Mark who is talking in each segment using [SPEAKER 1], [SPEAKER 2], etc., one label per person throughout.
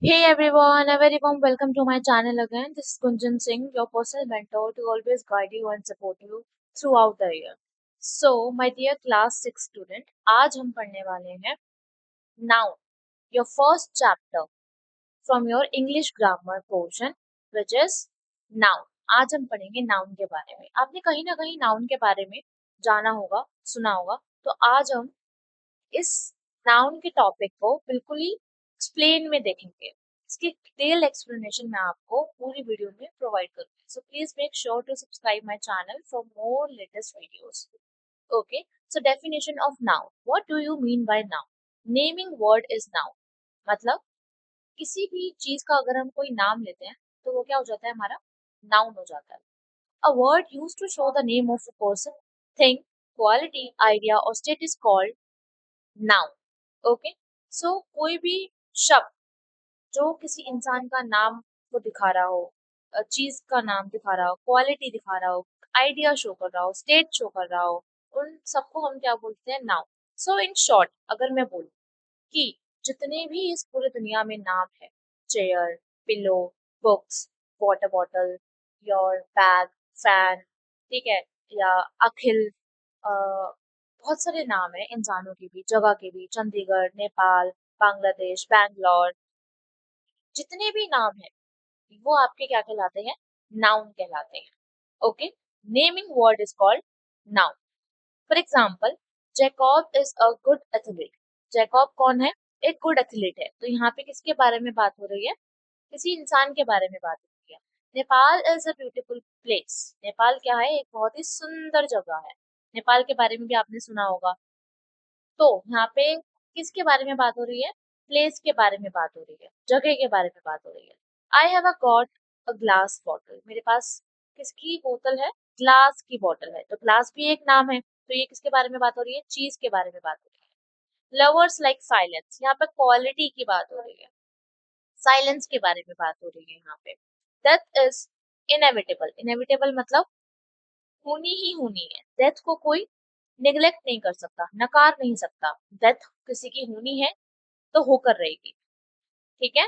[SPEAKER 1] Hey everyone, a very warm welcome to my channel again. This is Gunjan Singh, your personal mentor to always guide you and support you throughout the year. So, my dear class 6 student, आज हम पढ़ने वाले हैं noun, your first chapter from your English grammar portion, which is noun. आज हम पढ़ेंगे noun के बारे में. आपने कहीं ना कहीं noun के बारे में जाना होगा, सुना होगा. तो आज हम इस नाउन के टॉपिक को बिल्कुल ही एक्सप्लेन में देखेंगे. इसकी डिटेल एक्सप्लेनेशन मैं आपको पूरी वीडियो में प्रोवाइड करूंगी. So please make sure to subscribe my channel for more latest videos. Okay, so definition of noun. What do you mean by noun? Naming word is noun. मतलब किसी भी चीज का अगर हम कोई नाम लेते हैं तो वो क्या हो जाता है, हमारा नाउन हो जाता है. A word use to show the name of a person, thing, quality, idea or state is called noun. Okay, so कोई भी शब्द जो किसी इंसान का नाम को दिखा रहा हो, चीज का नाम दिखा रहा हो, क्वालिटी दिखा रहा हो, आइडिया शो कर रहा हो, स्टेट शो कर रहा हो, उन सबको हम क्या बोलते हैं, नाउन. सो इन शॉर्ट अगर मैं बोलूं कि जितने भी इस पूरे दुनिया में नाम है, chair, pillow, books, water bottle, your bag, fan, ठीक है, या अखिल, बहुत सारे नाम है इंसानों के भी, जगह के भी, चंडीगढ़, नेपाल, बांग्लादेश, बैंगलोर, जितने भी नाम है वो आपके क्या कहलाते हैं, नाउन कहलाते हैं. Okay, naming word is called noun. For example, Jakob is a good athlete. Jakob कौन है? एक गुड एथलीट है. तो यहाँ पे किसके बारे में बात हो रही है? किसी इंसान के बारे में बात हो रही है. Nepal is a beautiful place. Nepal क्या है? एक बहुत ही सुंदर जगह है. नेपाल के बारे में भी आपने सुना होगा. तो यहाँ पे किसके बारे में बात हो रही है? प्लेस के बारे में बात हो रही है, जगह के बारे में बात हो रही है. I have a got a glass bottle. मेरे पास किसकी बोतल है? ग्लास की बोतल है. तो ग्लास भी एक नाम है. तो ये किसके बारे में बात हो रही है? चीज के बारे में बात हो रही है. Lovers like silence. यहाँ पे क्वालिटी की बात हो रही है. साइलेंस के बारे में बात हो रही है यहाँ पे. Death is inevitable. इनएविटेबल मतलब होनी ही होनी है. डेथ को कोई निग्लेक्ट नहीं कर सकता, नकार नहीं सकता. डेथ किसी की होनी है तो होकर रहेगी. ठीक है.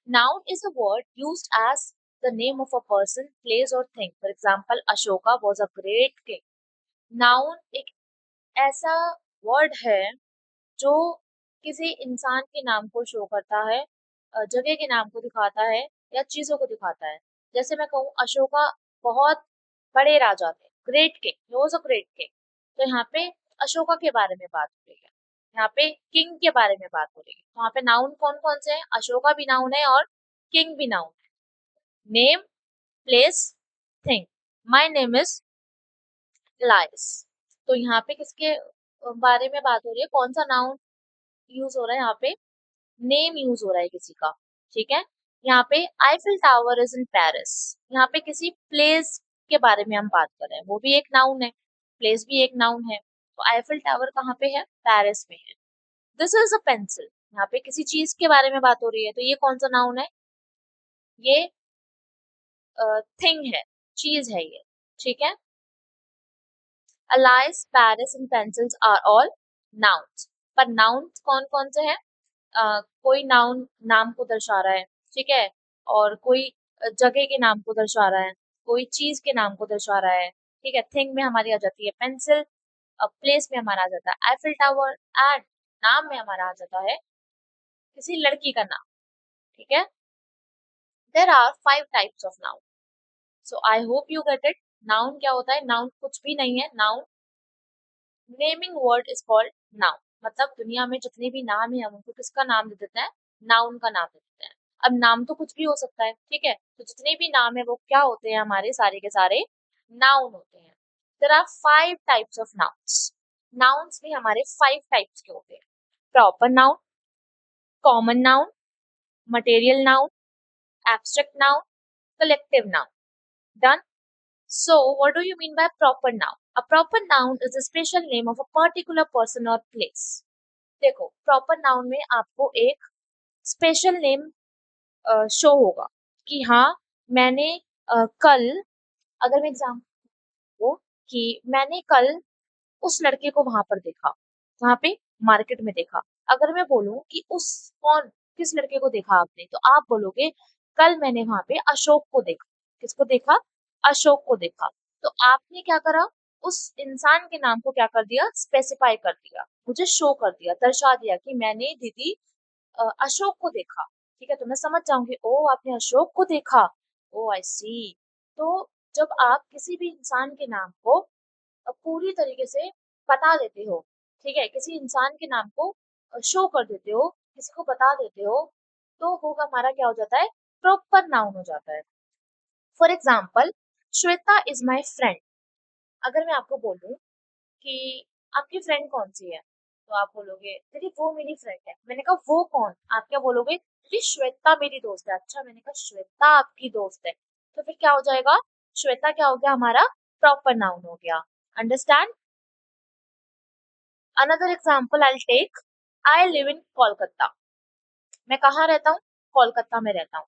[SPEAKER 1] Noun is a word used as the name of a person, place और thing. For example, Ashoka was a great king. Noun एक ऐसा वर्ड है जो किसी इंसान के नाम को शो करता है, जगह के नाम को दिखाता है, या चीजों को दिखाता है. जैसे मैं कहूँ अशोका बहुत बड़े राजा थे, great king, he was a great king. तो यहाँ पे अशोका के बारे में बात हो रही है. यहाँ पे किंग के बारे में बात हो रही है. तो यहाँ पे नाउन कौन कौन से हैं? अशोका भी नाउन है और किंग भी नाउन है. Name, place, thing. My name is लाइस. तो यहाँ पे किसके बारे में बात हो रही है? कौन सा नाउन यूज हो रहा है यहाँ पे? नेम यूज हो रहा है किसी का. ठीक है. यहाँ पे Eiffel tower is in Paris. यहाँ पे किसी प्लेस के बारे में हम बात कर रहे हैं, वो भी एक नाउन है, प्लेस भी एक नाउन है. तो आईफिल टावर कहाँ पे है? पेरिस में है. This is a pencil. यहाँ पे किसी चीज के बारे में बात हो रही है, तो ये कौन सा नाउन है? ये थिंग है, चीज है ये. ठीक है. Alice, Paris and pencils are all nouns. पर नाउन्स कौन कौन से हैं? कोई नाउन नाम को दर्शा रहा है, ठीक है, और कोई जगह के नाम को दर्शा रहा है, कोई चीज के नाम को दर्शा रहा है. ठीक है. थिंग में हमारी आ जाती है पेंसिल, प्लेस में हमारा आ जाता है आईफिल टावर, एंड नाम में हमारा आ जाता है किसी लड़की का नाम. ठीक है. There are 5 types of noun. So I hope you get it. Noun क्या होता है? नाउन कुछ भी नहीं है. Noun, naming word is called noun. मतलब दुनिया में जितने भी नाम है हम उनको किसका नाम दे देते हैं? नाउन का नाम दे देते हैं. अब नाम तो कुछ भी हो सकता है, ठीक है, तो जितने भी नाम है वो क्या होते हैं? हमारे सारे के सारे नाउन होते हैं. There are 5 types of nouns. Nouns भी हमारे 5 टाइप्स के होते हैं. Proper noun, common noun, material noun, abstract noun, collective noun. Done. So, what do you mean by proper noun? A proper noun is a special name of a particular person or place. देखो, proper noun में आपको एक special name show होगा कि हाँ, मैंने कल, अगर मैं एग्जाम्पल दूँ कि मैंने कल उस लड़के को वहां पर देखा, वहां पे मार्केट में देखा. अगर मैं बोलूं कि उस कौन किस लड़के को देखा आपने? तो आप बोलोगे कल मैंने वहां पे अशोक को देखा। किसको देखा? अशोक को देखा। तो आपने क्या करा? उस इंसान के नाम को क्या कर दिया? स्पेसिफाई कर दिया, मुझे शो कर दिया, दर्शा दिया कि मैंने दीदी अशोक को देखा। ठीक है, तो मैं समझ जाऊंगी ओ आपने अशोक को देखा। ओ आई सी। तो जब आप किसी भी इंसान के नाम को पूरी तरीके से बता देते हो, ठीक है, किसी इंसान के नाम को शो कर देते हो, किसी को बता देते हो, तो वो हमारा क्या हो जाता है? प्रॉपर नाउन हो जाता है। For example, Shweta is my friend. अगर मैं आपको बोलूं कि आपकी फ्रेंड कौन सी है, तो आप बोलोगे दीदी वो मेरी फ्रेंड है। मैंने कहा वो कौन? आप क्या बोलोगे? दीदी श्वेता मेरी दोस्त है। अच्छा, मैंने कहा श्वेता आपकी दोस्त है, तो फिर क्या हो जाएगा? श्वेता क्या हो गया हमारा? प्रॉपर नाउन हो गया। Understand? Another example I take, I live in Kolkata. मैं कहाँ रहता हूँ? कोलकाता में रहता हूँ।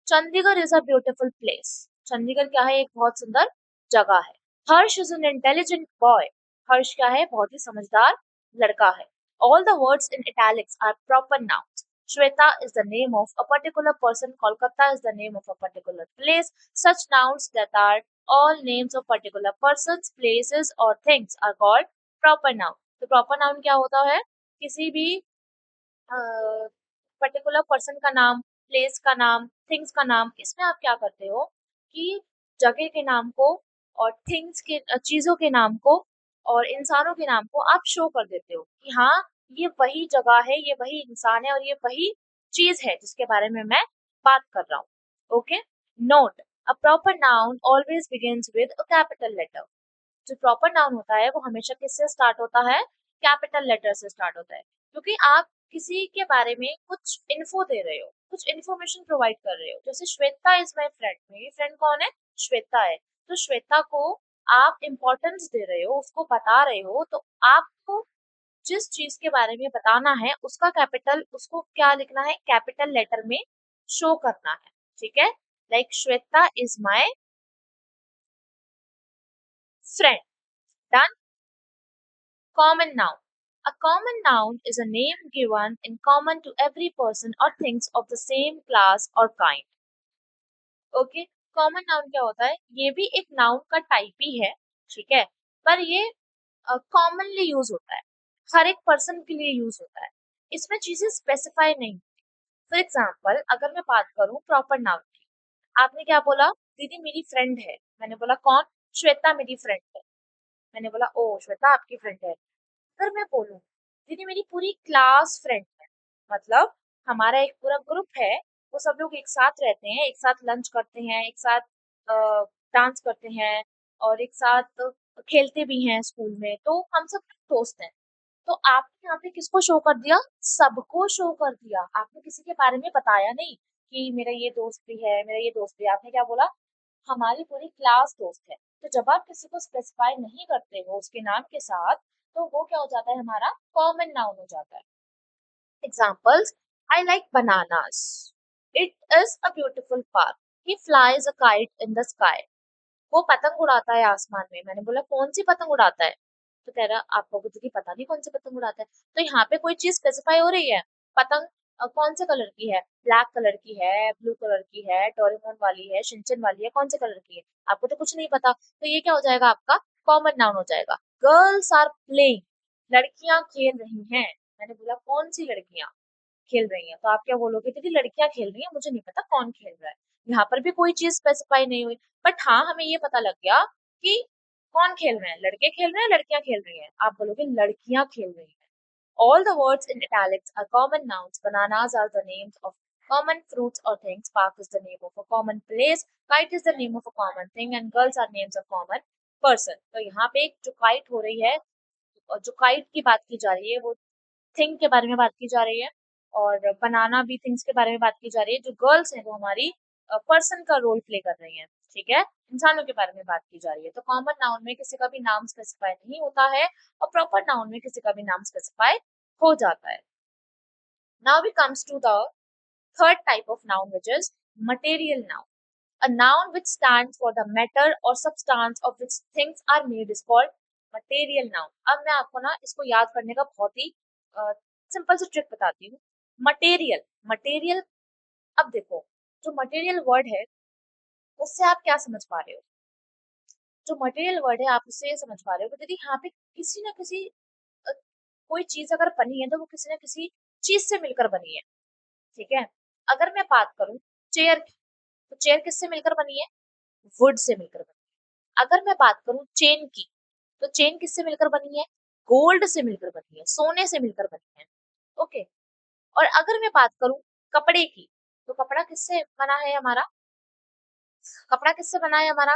[SPEAKER 1] Chandigarh is a beautiful place. Chandigarh क्या है? एक बहुत सुंदर जगह है। Harsh is an intelligent boy. Harsh क्या है? बहुत ही समझदार लड़का है। All the words in italics are proper nouns. Shweta is the name of a particular person. Kolkata is the name of a particular place. Such nouns that are all names of particular persons, places or things are called proper noun. तो proper noun क्या होता है? किसी भी particular person का नाम, place का नाम, थिंग्स का नाम, इसमें आप क्या करते हो कि जगह के नाम को और थिंग्स के चीजों के नाम को और इंसानों के नाम को आप शो कर देते हो कि हाँ ये वही जगह है, ये वही इंसान है और ये वही चीज है जिसके बारे में मैं बात कर रहा हूँ। Okay, note, a proper noun always begins with a capital letter. जो प्रॉपर नाउन होता है वो हमेशा किससे स्टार्ट होता है? कैपिटल लेटर से स्टार्ट होता है, क्योंकि आप किसी के बारे में कुछ इन्फो दे रहे हो, कुछ इन्फॉर्मेशन प्रोवाइड कर रहे हो। जैसे श्वेता इज माई फ्रेंड, मेरी फ्रेंड कौन है? श्वेता है। तो श्वेता को आप इम्पोर्टेंस दे रहे हो, उसको बता रहे हो, तो आपको जिस चीज के बारे में बताना है उसका कैपिटल, उसको क्या लिखना है? कैपिटल लेटर में शो करना है। ठीक है, like Shweta is my friend. Done. Common noun. A common noun is a name given in common to every person or things of the same class or kind. Okay, common noun क्या होता है? ये भी एक नाउन का type ही है, ठीक है, पर ये कॉमनली यूज होता है, हर एक पर्सन के लिए यूज होता है, इसमें चीजें स्पेसिफाई नहीं। फॉर एग्जाम्पल, अगर मैं बात करूं प्रॉपर नाउन की, आपने क्या बोला? दीदी मेरी फ्रेंड है। मैंने बोला कौन? श्वेता मेरी फ्रेंड है। मैंने बोला ओ श्वेता आपकी फ्रेंड है। अगर मैं बोलूं दीदी मेरी पूरी क्लास फ्रेंड है, मतलब हमारा एक पूरा ग्रुप है, वो सब लोग एक साथ रहते हैं, एक साथ लंच करते हैं, एक साथ डांस करते हैं और एक साथ खेलते भी हैं स्कूल में, तो हम सब दोस्त हैं। तो आपने यहाँ पे किसको शो कर दिया? सबको शो कर दिया। आपने किसी के बारे में बताया नहीं कि मेरा ये दोस्त भी है, मेरा ये दोस्त भी है। आपने क्या बोला? हमारी पूरी क्लास दोस्त है। तो जब आप किसी को स्पेसिफाई नहीं करते हो उसके नाम के साथ, तो वो क्या हो जाता है? हमारा कॉमन नाउन हो जाता है। Examples, I like bananas, it is a beautiful park, he flies a kite in the sky. वो पतंग उड़ाता है आसमान में। मैंने बोला कौन सी पतंग उड़ाता है? तो कह रहा आपको कुछ भी पता नहीं कौन सी पतंग उड़ाता है। तो यहाँ पे कोई चीज स्पेसिफाई हो रही है? पतंग कौन से कलर की है? ब्लैक कलर की है, ब्लू कलर की है, डोरेमोन वाली है, शिनचैन वाली है, कौन से कलर की है? आपको तो कुछ नहीं पता। तो ये क्या हो जाएगा? आपका कॉमन नाउन हो जाएगा। गर्ल्स आर प्लेइंग, लड़कियां खेल रही हैं। मैंने बोला कौन सी लड़कियां खेल रही हैं? तो आप क्या बोलोगे? दीदी लड़कियां खेल रही हैं, मुझे नहीं पता कौन खेल रहा है। यहाँ पर भी कोई चीज स्पेसिफाई नहीं हुई, बट हाँ हमें ये पता लग गया कि कौन खेल रहे हैं, लड़के खेल रहे हैं, लड़कियां खेल रही हैं। आप बोलोगे लड़कियां खेल रही हैं। All the words in italics are common nouns. Bananas are the names of common fruits or things. Park is the name of a common place. Kite is the name of a common thing. And girls are names of common person. तो यहाँ पे जो kite हो रही है और जो kite की बात की जा रही है वो थिंग के बारे में बात की जा रही है, और बनाना भी थिंग्स के बारे में बात की जा रही है। जो गर्ल्स हैं वो हमारी पर्सन का रोल प्ले कर रही हैं, ठीक है, इंसानों के बारे में बात की जा रही है। तो कॉमन नाउन में किसी का भी नाम स्पेसिफाई नहीं होता है और प्रॉपर नाउन में किसी का भी नाम स्पेसिफाई हो जाता है। Now we comes to the third type of noun which is material noun. A noun which stands for the matter or substance of which things are made is called material noun. अब मैं आपको ना इसको याद करने का बहुत ही simple सी trick बताती हूँ। मटेरियल, मटेरियल, अब देखो, जो मटेरियल वर्ड है उससे आप क्या समझ पा रहे हो? जो मटेरियल वर्ड है आप उससे ये समझ पा रहे हो कि दीदी यहाँ पे किसी ना किसी अ, कोई चीज अगर बनी है तो वो किसी ना किसी चीज से मिलकर बनी है, ठीक है? अगर मैं बात करूं चेयर की, तो चेयर किससे मिलकर बनी है? वुड से मिलकर बनी है। अगर मैं बात करूं चेन की, तो चेन किससे मिलकर बनी है? गोल्ड से मिलकर बनी है, सोने से मिलकर बनी है। ओके। और अगर मैं बात करूं कपड़े की, तो कपड़ा किससे बना है हमारा? कपड़ा किससे बना है हमारा?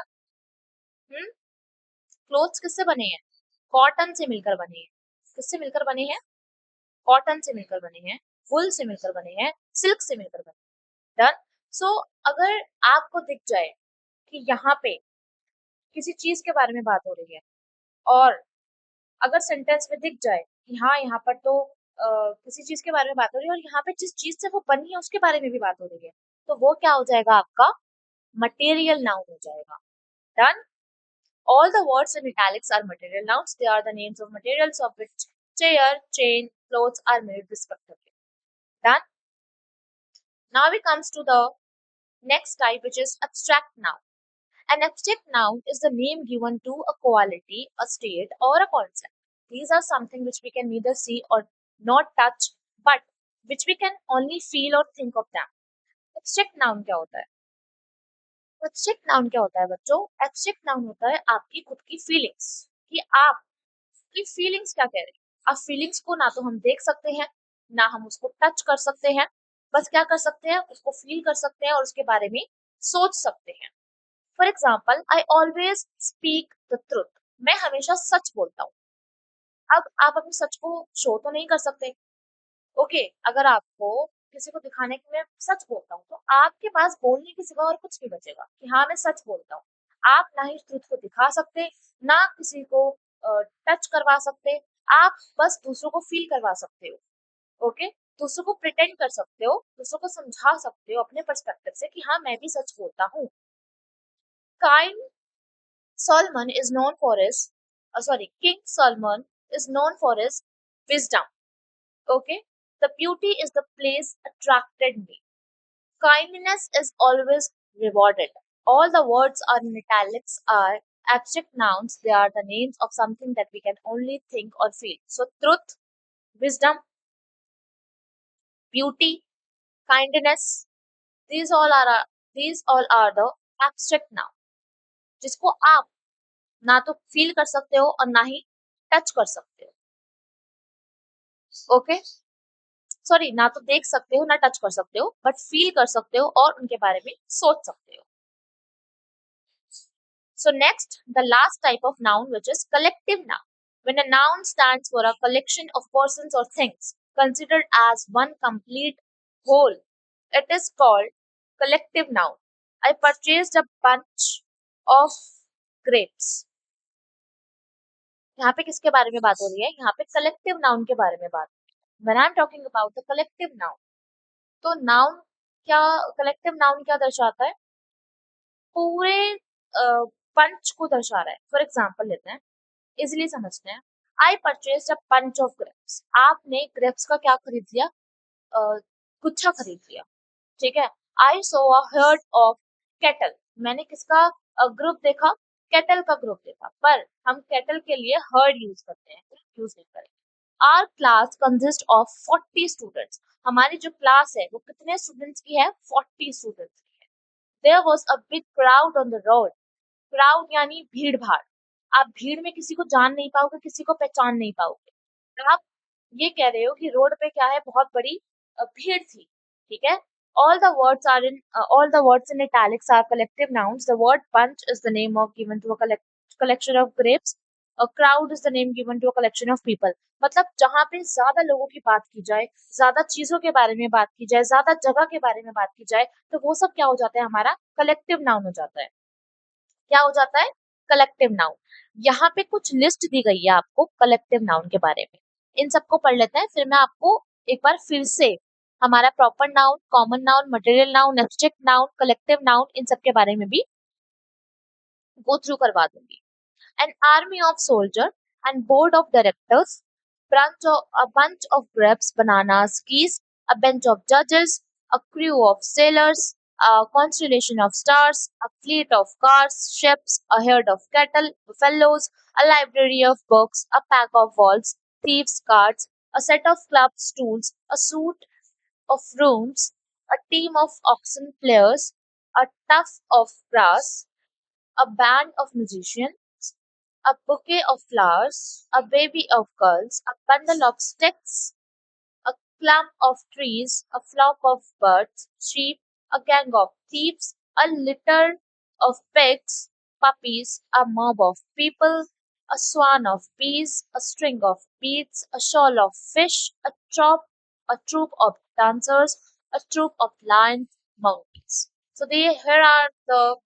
[SPEAKER 1] हम्म क्लोथ्स किससे बने हैं? कॉटन से मिलकर बने हैं। किससे मिलकर बने हैं? कॉटन से मिलकर बने हैं, वुल से मिलकर बने हैं, सिल्क से मिलकर बने हैं। डन। सो अगर आपको दिख जाए कि यहाँ पे किसी चीज के बारे में बात हो रही है, और अगर सेंटेंस में दिख जाए कि हाँ यहाँ पर तो किसी चीज के बारे में बात हो रही है और यहाँ पे जिस चीज से वो बनी है उसके बारे में भी बात हो रही है, तो वो क्या हो जाएगा आपका? मटेरियल नाउन हो जाएगा। Done. All the words in italics are material nouns. They are the names of materials of which chair, chain, clothes are made respectively. Done. Now we comes to the next type, which is abstract noun. An abstract noun is the name given to a quality, a state, or a concept. These are something which we can neither see or not touch, but which we can only feel or think of them. Abstract noun क्या होता है? Abstract noun क्या होता है बच्चों? Abstract noun होता है आपकी खुद की फीलिंग्स, कि आपकी फीलिंग्स क्या कह रही है। अब फीलिंग्स को ना तो हम देख सकते हैं, ना हम उसको टच कर सकते हैं, बस क्या कर सकते हैं, उसको फील कर सकते हैं और उसके बारे में सोच सकते हैं। For example, I always speak the truth. मैं हमेशा सच बोलता हूँ। अब आप अपने सच को शो तो नहीं कर सकते। ओके। अगर आपको किसी को दिखाने के मैं सच बोलता हूँ, तो आपके पास बोलने के सिवा और कुछ नहीं बचेगा कि हाँ मैं सच बोलता हूँ। आप ना ही ट्रुथ को दिखा सकते, ना किसी को टच करवा सकते, आप बस दूसरों को फील करवा सकते हो। ओके। दूसरों को प्रिटेंड कर सकते हो, दूसरों को समझा सकते हो अपने पर्सपेक्टिव से कि हाँ मैं भी सच बोलता हूँ। Kind Solomon is known for his, King Solomon is known for his wisdom. Okay. The beauty is the place attracted me. Kindness is always rewarded. All the words are in italics are abstract nouns. They are the names of something that we can only think or feel. So truth, wisdom, beauty, kindness, these all are these all are the abstract noun, जिसको आप ना तो feel कर सकते हो और ना ही touch कर सकते हो। ओके। सॉरी, ना तो देख सकते हो ना टच कर सकते हो, बट फील कर सकते हो और उनके बारे में सोच सकते हो। So next, the last type of noun, which is collective noun. When a noun stands for a collection of persons or things considered as one complete whole, it is called collective noun. I purchased a bunch of grapes. यहाँ पे किसके बारे में बात हो रही है? यहाँ पे collective noun के बारे में बात। When I'm talking about the collective noun, तो noun क्या, collective noun क्या दर्शाता है? पूरे पंच को दर्शा रहा है। फॉर एग्जाम्पल लेते हैं, इजिली समझते हैं। I purchase a bunch of grapes. आपने ग्रेप्स का क्या खरीद लिया? अ, गुच्छा खरीद लिया। ठीक है। आई सो अ हर्ड ऑफ कैटल। मैंने किसका ग्रुप देखा? कैटल का ग्रुप देखा। पर हम कैटल के लिए हर्ड यूज करते हैं, यूज नहीं करेंगे। Our class consist of 40 students. हमारी जो क्लास है वो कितने स्टूडेंट्स की है? 40 स्टूडेंट्स की है। There was a big crowd on the road. Crowd यानी भीड़ भाड़। आप भीड़ में किसी को जान नहीं पाओगे, किसी को पहचान नहीं पाओगे। आप ये कह रहे हो कि रोड पे क्या है, बहुत बड़ी भीड़ थी। ठीक है। All the words in italics are collective nouns. The word bunch is the name of given to a collection of grapes. A crowd is the name given to a collection of people. मतलब जहाँ पे ज्यादा लोगों की बात की जाए, ज्यादा चीजों के बारे में बात की जाए, ज्यादा जगह के बारे में बात की जाए, तो वो सब क्या हो जाता है? हमारा कलेक्टिव नाउन हो जाता है। क्या हो जाता है? Collective noun. यहाँ पे कुछ लिस्ट दी गई है आपको कलेक्टिव नाउन के बारे में। इन सबको पढ़ लेते हैं, फिर मैं आपको एक बार फिर से हमारा proper noun, common noun, material noun, abstract noun, collective noun, इन सब के बारे में भी गो थ्रू करवा दूंगी। An army of soldier and board of directors, a bunch of grapes, bananas, keys, a bench of judges, a crew of sailors, a constellation of stars, a fleet of cars, ships, a herd of cattle, buffaloes, a library of books, a pack of wolves, thieves' cards, a set of club stools, a suit of rooms, a team of oxen players, a tuft of grass, a band of musicians, a bouquet of flowers, a baby of girls, a bundle of sticks, a clump of trees, a flock of birds, sheep, a gang of thieves, a litter of pigs, puppies, a mob of people, a swarm of bees, a string of beads, a shoal of fish, a troop of dancers, a troop of lions, monkeys. So they here are the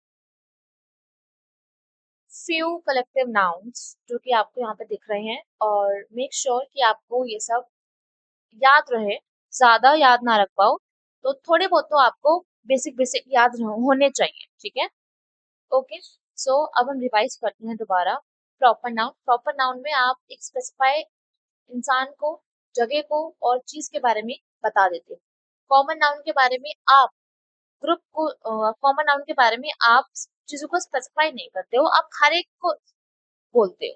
[SPEAKER 1] few collective nouns जो कि आपको यहाँ पे दिख रहे हैं और make sure कि आपको ये सब याद रहे। ज्यादा याद ना रख पाओ तो थोड़े बहुत तो आपको बेसिक बेसिक याद होने चाहिए, ठीक है। ओके, सो अब हम रिवाइज करते हैं दोबारा। प्रॉपर नाउन में आप एक स्पेसिफाई इंसान को, जगह को और चीज के बारे में बता देते हो। कॉमन नाउन के बारे में आप ग्रुप को, कॉमन नाउन के बारे में आप चीजों को स्पेसिफाई नहीं करते हो, आप हर एक को बोलते हो,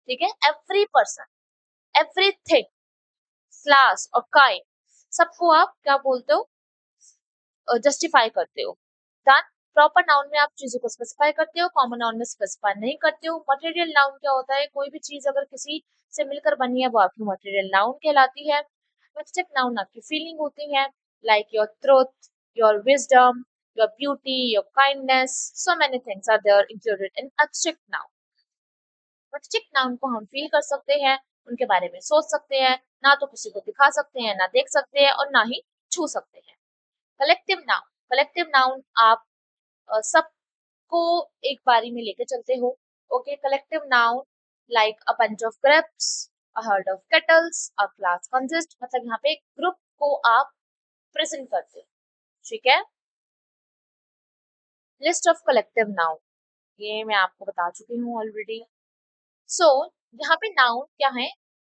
[SPEAKER 1] ठीक है। एवरी पर्सन, एवरीथिंग, क्लास और काइंड, सबको आप क्या बोलते हो, जस्टिफाई करते हो। डन। प्रॉपर नाउन में आप चीजों को स्पेसिफाई करते हो, कॉमन नाउन में स्पेसिफाई नहीं करते हो। मटेरियल नाउन क्या होता है, कोई भी चीज अगर किसी से मिलकर बनी है वो आपकी मटेरियल नाउन कहलाती है। एब्स्ट्रैक्ट नाउन आपकी फीलिंग होती है, like your truth, your wisdom, your beauty, your kindness, so many things are there included in abstract noun. Abstract noun को हम फील कर सकते हैं, उनके बारे में सोच सकते हैं, ना तो किसी को दिखा सकते हैं, ना देख सकते हैं और ना ही छू सकते हैं। कलेक्टिव नाउन आप सबको एक बारी में लेके चलते हो। Okay, collective noun like a bunch of grapes, a herd of kettles, a class consist, मतलब यहाँ पे ग्रुप को आप प्रेजेंट करते हो, ठीक है। लिस्ट ऑफ कलेक्टिव नाउन, ये मैं आपको बता चुकी हूँ ऑलरेडी। सो यहाँ पे नाउन क्या है,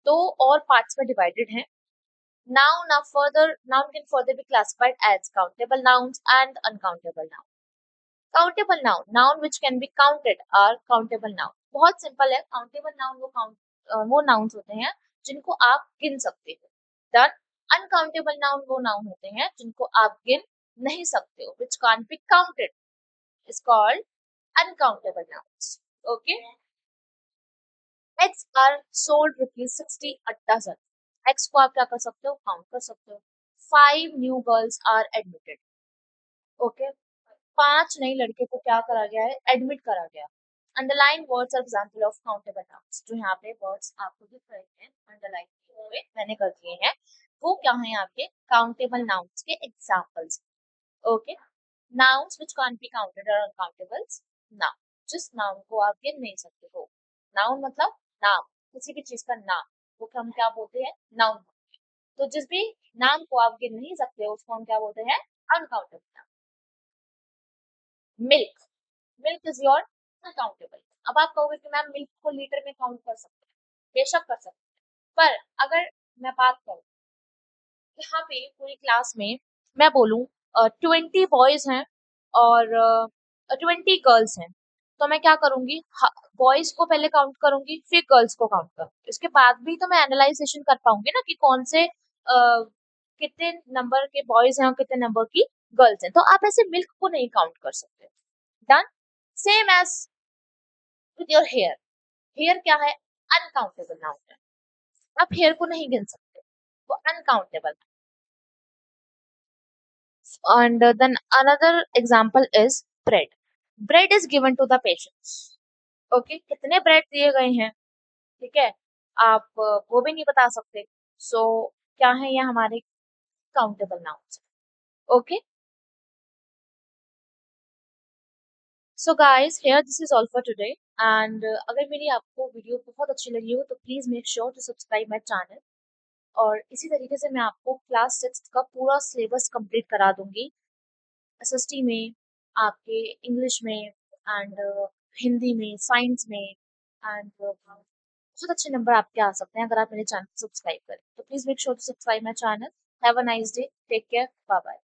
[SPEAKER 1] दो और पार्ट्स में डिवाइडेड है। Noun can further be classified as countable nouns and uncountable nouns. Countable noun which can be counted are countable noun. बहुत सिंपल है। काउंटेबल नाउन वो नाउन्स होते हैं जिनको आप गिन सकते हो। दन अनकाउंटेबल नाउन वो नाउन होते हैं जिनको आप गिन नहीं सकते हो, which can't be counted, is called uncountable nouns. Okay. Eggs are sold rupees 60 a dozen. Eggs को आप क्या कर सकते हो, काउंट कर सकते हो। 5 new girls are admitted. Okay, 5 नई लड़के को क्या करा गया है, एडमिट करा गया। Underline words are example of countable nouns. जो यहाँ पे वर्ड्स आपको दिख रहे हैं अंडरलाइन किए हुए, मैंने कर दिए हैं, वो क्या है आपके काउंटेबल नाउन्स के एग्जांपल्स। Okay, nouns which can't be counted are uncountables. Noun, जिस नाउन को आप गिन नहीं सकते हो। नाउन मतलब नाम, किसी भी चीज का नाम, वो हम क्या बोलते हैं, नाउन। तो जिस भी नाम को आप गिन नहीं सकते हो उसको हम क्या बोलते हैं, uncountable. Milk, milk is your uncountable. अब आप कहोगे कि मैम मिल्क को लीटर में काउंट कर सकते हैं, बेशक कर सकते हैं, पर अगर मैं बात करूं यहाँ पे पूरी क्लास में, मैं बोलूं 20 बॉयज हैं और 20 गर्ल्स हैं, तो मैं क्या करूंगी, बॉयज को पहले काउंट करूंगी फिर गर्ल्स को काउंट करूंगी, इसके बाद भी तो मैं एनालाइजेशन कर पाऊंगी ना कि कौन से कितने नंबर के बॉयज हैं और कितने नंबर की गर्ल्स हैं। तो आप ऐसे मिल्क को नहीं काउंट कर सकते। Done. Same as with your hair. Hair क्या है, अनकाउंटेबल नाउन है, आप हेयर को नहीं गिन सकते, वो uncountable. And then another example is bread. Bread is given to the patients. Okay, कितने ब्रेड दिए गए हैं, ठीक है, आप वो भी नहीं बता सकते। सो क्या है, ये हमारे countable nouns. Okay, so guys here this is all for today. And अगर मेरी आपको वीडियो बहुत अच्छी लगी हो तो please make sure to subscribe my channel. और इसी तरीके से मैं आपको क्लास 6 का पूरा सिलेबस कंप्लीट करा दूंगी, एसएसटी में, आपके इंग्लिश में एंड हिंदी में, साइंस में, एंड बहुत अच्छे नंबर आपके आ सकते हैं अगर आप मेरे चैनल को सब्सक्राइब करें। तो please make sure to subscribe my channel. Have a nice day, take care, bye bye.